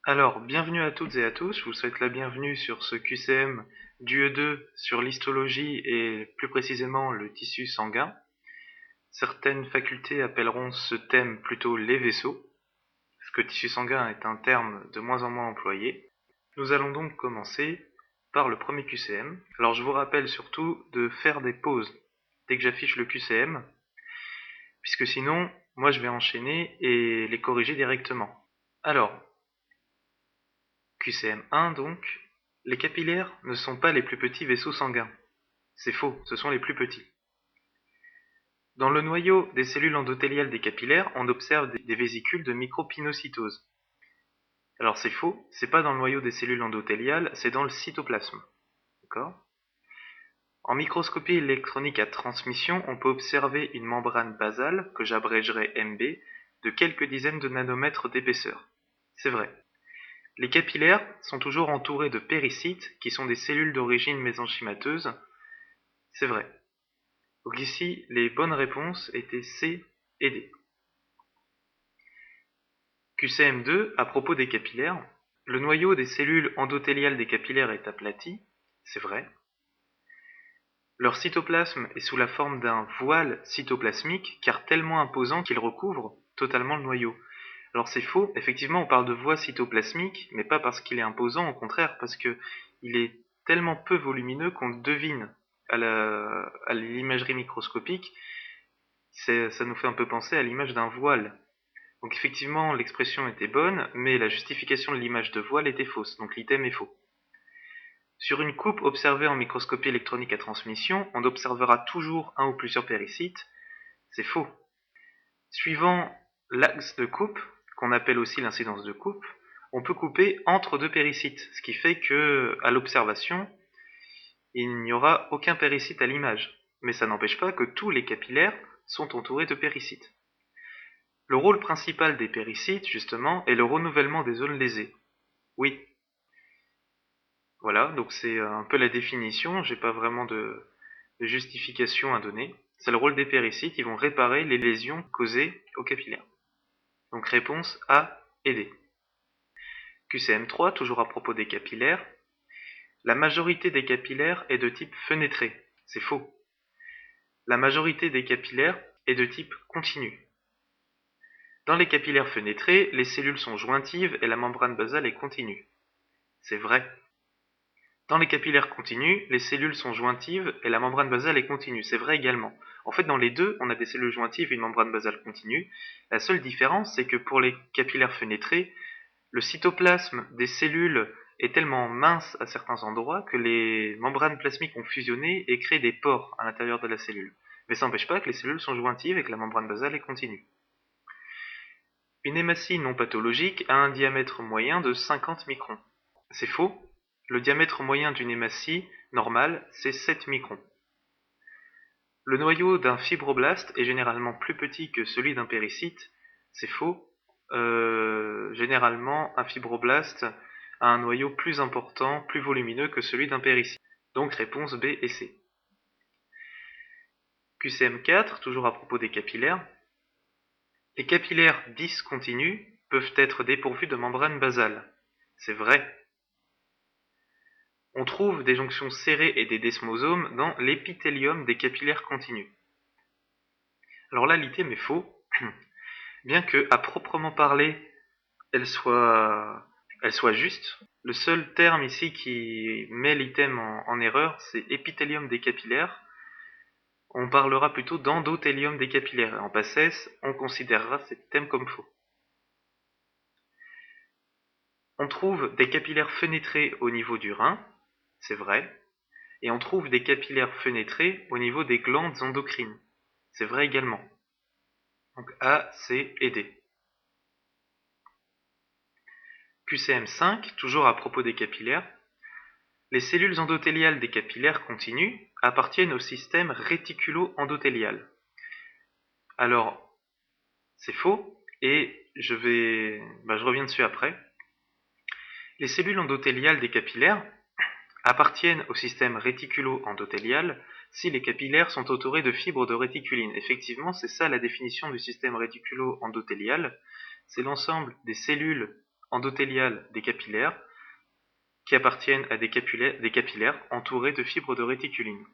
Alors, bienvenue à toutes et à tous, je vous souhaite la bienvenue sur ce QCM du E2 sur l'histologie et plus précisément le tissu sanguin. Certaines facultés appelleront ce thème plutôt les vaisseaux, parce que tissu sanguin est un terme de moins en moins employé. Nous allons donc commencer par le premier QCM. Alors je vous rappelle surtout de faire des pauses dès que j'affiche le QCM, puisque sinon, moi je vais enchaîner et les corriger directement. Alors, QCM1 donc, les capillaires ne sont pas les plus petits vaisseaux sanguins. C'est faux, ce sont les plus petits. Dans le noyau des cellules endothéliales des capillaires, on observe des vésicules de micropinocytose. Alors c'est faux, c'est pas dans le noyau des cellules endothéliales, c'est dans le cytoplasme. D'accord ? En microscopie électronique à transmission, on peut observer une membrane basale, que j'abrégerai MB, de quelques dizaines de nanomètres d'épaisseur. C'est vrai. Les capillaires sont toujours entourés de péricytes, qui sont des cellules d'origine mésenchymateuse. C'est vrai. Donc ici, les bonnes réponses étaient C et D. QCM2, à propos des capillaires, le noyau des cellules endothéliales des capillaires est aplati. C'est vrai. Leur cytoplasme est sous la forme d'un voile cytoplasmique, car tellement imposant qu'il recouvre totalement le noyau. Alors c'est faux, effectivement on parle de voile cytoplasmique, mais pas parce qu'il est imposant, au contraire, parce qu'il est tellement peu volumineux qu'on le devine à l'imagerie microscopique. Ça nous fait un peu penser à l'image d'un voile. Donc effectivement l'expression était bonne, mais la justification de l'image de voile était fausse, donc l'item est faux. Sur une coupe observée en microscopie électronique à transmission, on observera toujours un ou plusieurs péricytes. C'est faux. Suivant l'axe de coupe, qu'on appelle aussi l'incidence de coupe, on peut couper entre deux péricytes, ce qui fait que, à l'observation, il n'y aura aucun péricyte à l'image. Mais ça n'empêche pas que tous les capillaires sont entourés de péricytes. Le rôle principal des péricytes, justement, est le renouvellement des zones lésées. Oui. Voilà, donc c'est un peu la définition, j'ai pas vraiment de justification à donner. C'est le rôle des péricytes, ils vont réparer les lésions causées aux capillaires. Donc réponse A et D. QCM3, toujours à propos des capillaires. La majorité des capillaires est de type fenêtré. C'est faux. La majorité des capillaires est de type continu. Dans les capillaires fenêtrés, les cellules sont jointives et la membrane basale est continue. C'est vrai. Dans les capillaires continus, les cellules sont jointives et la membrane basale est continue. C'est vrai également. En fait, dans les deux, on a des cellules jointives et une membrane basale continue. La seule différence, c'est que pour les capillaires fenêtrés, le cytoplasme des cellules est tellement mince à certains endroits que les membranes plasmiques ont fusionné et créé des pores à l'intérieur de la cellule. Mais ça n'empêche pas que les cellules sont jointives et que la membrane basale est continue. Une hématie non pathologique a un diamètre moyen de 50 microns. C'est faux. Le diamètre moyen d'une hématie normale, c'est 7 microns. Le noyau d'un fibroblaste est généralement plus petit que celui d'un péricyte. C'est faux. Généralement, un fibroblaste a un noyau plus important, plus volumineux que celui d'un péricyte. Donc réponse B et C. QCM4, toujours à propos des capillaires. Les capillaires discontinus peuvent être dépourvus de membrane basale. C'est vrai. On trouve des jonctions serrées et des desmosomes dans l'épithélium des capillaires continus. Alors là, l'item est faux, bien que, à proprement parler, elle soit juste. Le seul terme ici qui met l'item en erreur, c'est épithélium des capillaires. On parlera plutôt d'endothélium des capillaires. En passesse, on considérera cet item comme faux. On trouve des capillaires fenêtrés au niveau du rein, c'est vrai, et on trouve des capillaires fenêtrés au niveau des glandes endocrines. C'est vrai également. Donc A, C et D. QCM5, toujours à propos des capillaires. Les cellules endothéliales des capillaires continus appartiennent au système réticulo-endothélial. Alors, c'est faux, et je reviens dessus après. Les cellules endothéliales des capillaires appartiennent au système réticulo-endothélial si les capillaires sont entourés de fibres de réticuline. Effectivement, c'est ça la définition du système réticulo-endothélial. C'est l'ensemble des cellules endothéliale des capillaires qui appartiennent à des capillaires entourés de fibres de réticuline.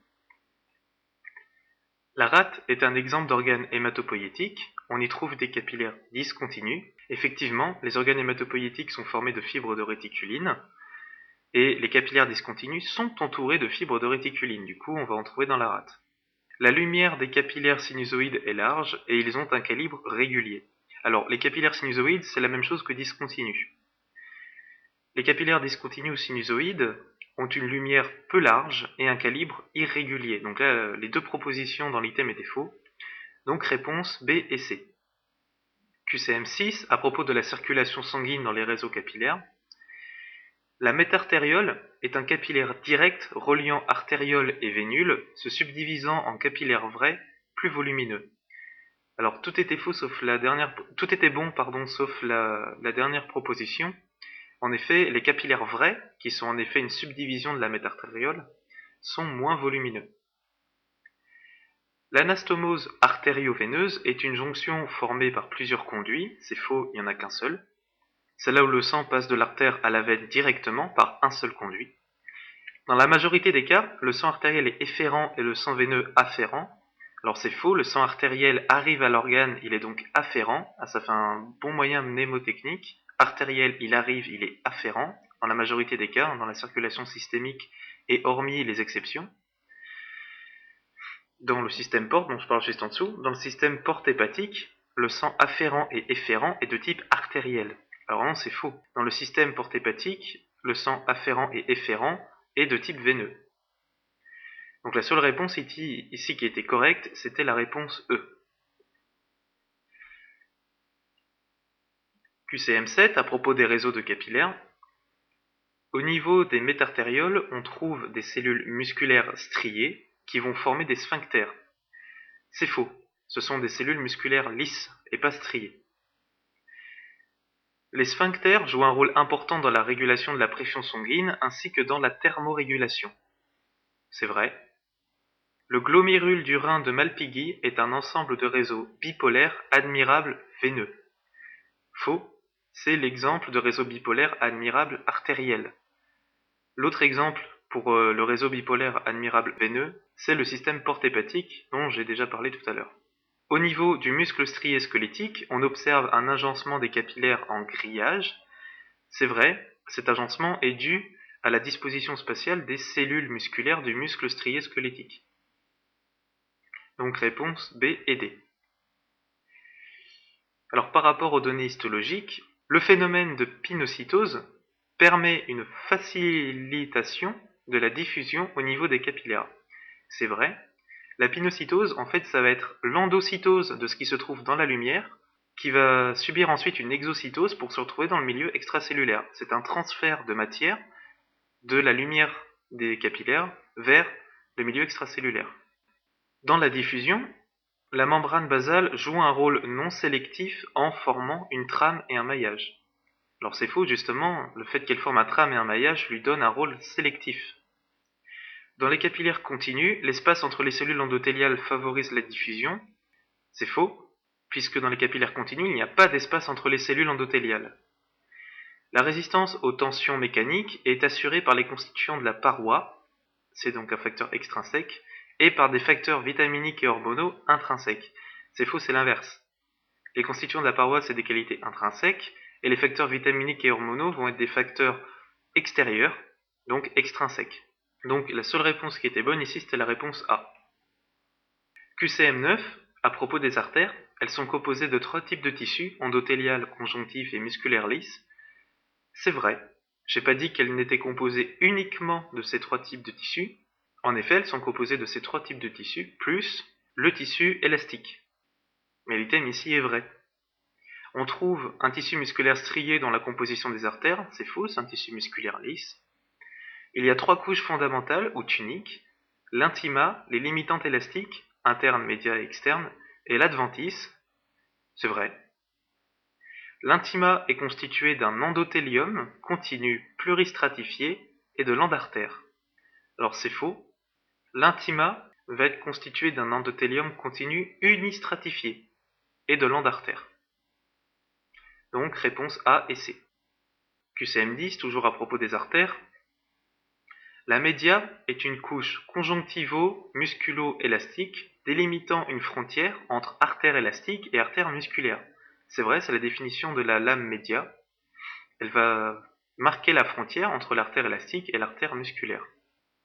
La rate est un exemple d'organe hématopoïétique. On y trouve des capillaires discontinus. Effectivement, les organes hématopoïétiques sont formés de fibres de réticuline et les capillaires discontinus sont entourés de fibres de réticuline. Du coup, on va en trouver dans la rate. La lumière des capillaires sinusoïdes est large et ils ont un calibre régulier. Alors, les capillaires sinusoïdes, c'est la même chose que discontinus. Les capillaires discontinus ou sinusoïdes ont une lumière peu large et un calibre irrégulier. Donc là, les deux propositions dans l'item étaient faux. Donc réponse B et C. QCM6, à propos de la circulation sanguine dans les réseaux capillaires. La métartériole est un capillaire direct reliant artériole et vénule, se subdivisant en capillaires vrais plus volumineux. Alors tout était faux sauf tout était bon sauf la dernière proposition. En effet, les capillaires vrais, qui sont en effet une subdivision de la métartériole, sont moins volumineux. L'anastomose artério-veineuse est une jonction formée par plusieurs conduits, c'est faux, il n'y en a qu'un seul. C'est là où le sang passe de l'artère à la veine directement par un seul conduit. Dans la majorité des cas, le sang artériel est efférent et le sang veineux afférent. Alors c'est faux, le sang artériel arrive à l'organe, il est donc afférent. Ah, ça fait un bon moyen mnémotechnique. Artériel, il arrive, il est afférent. Dans la majorité des cas, dans la circulation systémique et hormis les exceptions. Dans le système porte, dont je parle juste en dessous, dans le système porte hépatique, le sang afférent et efférent est de type artériel. Alors non, c'est faux. Dans le système porte hépatique, le sang afférent et efférent est de type veineux. Donc la seule réponse ici qui était correcte, c'était la réponse E. QCM7, à propos des réseaux de capillaires. Au niveau des métartérioles, on trouve des cellules musculaires striées qui vont former des sphincters. C'est faux. Ce sont des cellules musculaires lisses et pas striées. Les sphincters jouent un rôle important dans la régulation de la pression sanguine ainsi que dans la thermorégulation. C'est vrai. Le glomérule du rein de Malpighi est un ensemble de réseaux bipolaires admirables veineux. Faux, c'est l'exemple de réseau bipolaire admirable artériel. L'autre exemple pour le réseau bipolaire admirable veineux, c'est le système porte hépatique dont j'ai déjà parlé tout à l'heure. Au niveau du muscle strié squelettique, on observe un agencement des capillaires en grillage. C'est vrai, cet agencement est dû à la disposition spatiale des cellules musculaires du muscle strié squelettique. Donc réponse B et D. Alors par rapport aux données histologiques, le phénomène de pinocytose permet une facilitation de la diffusion au niveau des capillaires. C'est vrai, la pinocytose, en fait, ça va être l'endocytose de ce qui se trouve dans la lumière, qui va subir ensuite une exocytose pour se retrouver dans le milieu extracellulaire. C'est un transfert de matière de la lumière des capillaires vers le milieu extracellulaire. Dans la diffusion, la membrane basale joue un rôle non sélectif en formant une trame et un maillage. Alors c'est faux, justement, le fait qu'elle forme un trame et un maillage lui donne un rôle sélectif. Dans les capillaires continus, l'espace entre les cellules endothéliales favorise la diffusion. C'est faux, puisque dans les capillaires continus, il n'y a pas d'espace entre les cellules endothéliales. La résistance aux tensions mécaniques est assurée par les constituants de la paroi, c'est donc un facteur extrinsèque, et par des facteurs vitaminiques et hormonaux intrinsèques. C'est faux, c'est l'inverse. Les constituants de la paroi, c'est des qualités intrinsèques, et les facteurs vitaminiques et hormonaux vont être des facteurs extérieurs, donc extrinsèques. Donc la seule réponse qui était bonne ici, c'était la réponse A. QCM9, à propos des artères, elles sont composées de 3 types de tissus, endothélial, conjonctif et musculaire lisse. C'est vrai, j'ai pas dit qu'elles n'étaient composées uniquement de ces 3 types de tissus. En effet, elles sont composées de ces 3 types de tissus, plus le tissu élastique. Mais l'item ici est vrai. On trouve un tissu musculaire strié dans la composition des artères, c'est faux, c'est un tissu musculaire lisse. Il y a 3 couches fondamentales ou tuniques, l'intima, les limitantes élastiques, internes, médias et externes, et l'adventice, c'est vrai. L'intima est constitué d'un endothélium continu pluristratifié et de l'endartère. Alors c'est faux. L'intima va être constitué d'un endothélium continu unistratifié et de l'endartère. Donc réponse A et C. QCM 10, toujours à propos des artères. La média est une couche conjonctivo-musculo-élastique délimitant une frontière entre artère élastique et artère musculaire. C'est vrai, c'est la définition de la lame média. Elle va marquer la frontière entre l'artère élastique et l'artère musculaire.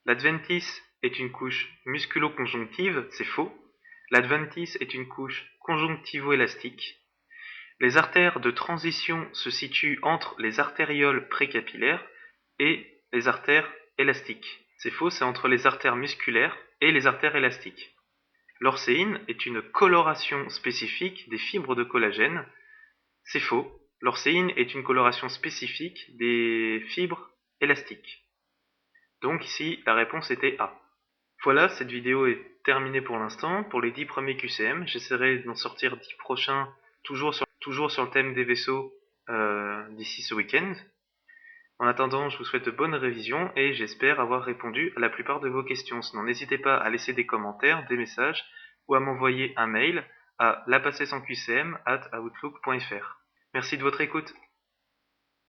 L'adventice est une couche musculo-conjonctive, c'est faux. L'adventice est une couche conjonctivo-élastique. Les artères de transition se situent entre les artérioles précapillaires et les artères élastiques. C'est faux, c'est entre les artères musculaires et les artères élastiques. L'orcéine est une coloration spécifique des fibres de collagène. C'est faux, l'orcéine est une coloration spécifique des fibres élastiques. Donc ici, la réponse était A. Voilà, cette vidéo est terminée pour l'instant. Pour les 10 premiers QCM, j'essaierai d'en sortir 10 prochains, toujours sur le thème des vaisseaux d'ici ce week-end. En attendant, je vous souhaite de bonnes révisions et j'espère avoir répondu à la plupart de vos questions. Sinon, n'hésitez pas à laisser des commentaires, des messages ou à m'envoyer un mail à lapassersansqcm@outlook.fr. Merci de votre écoute.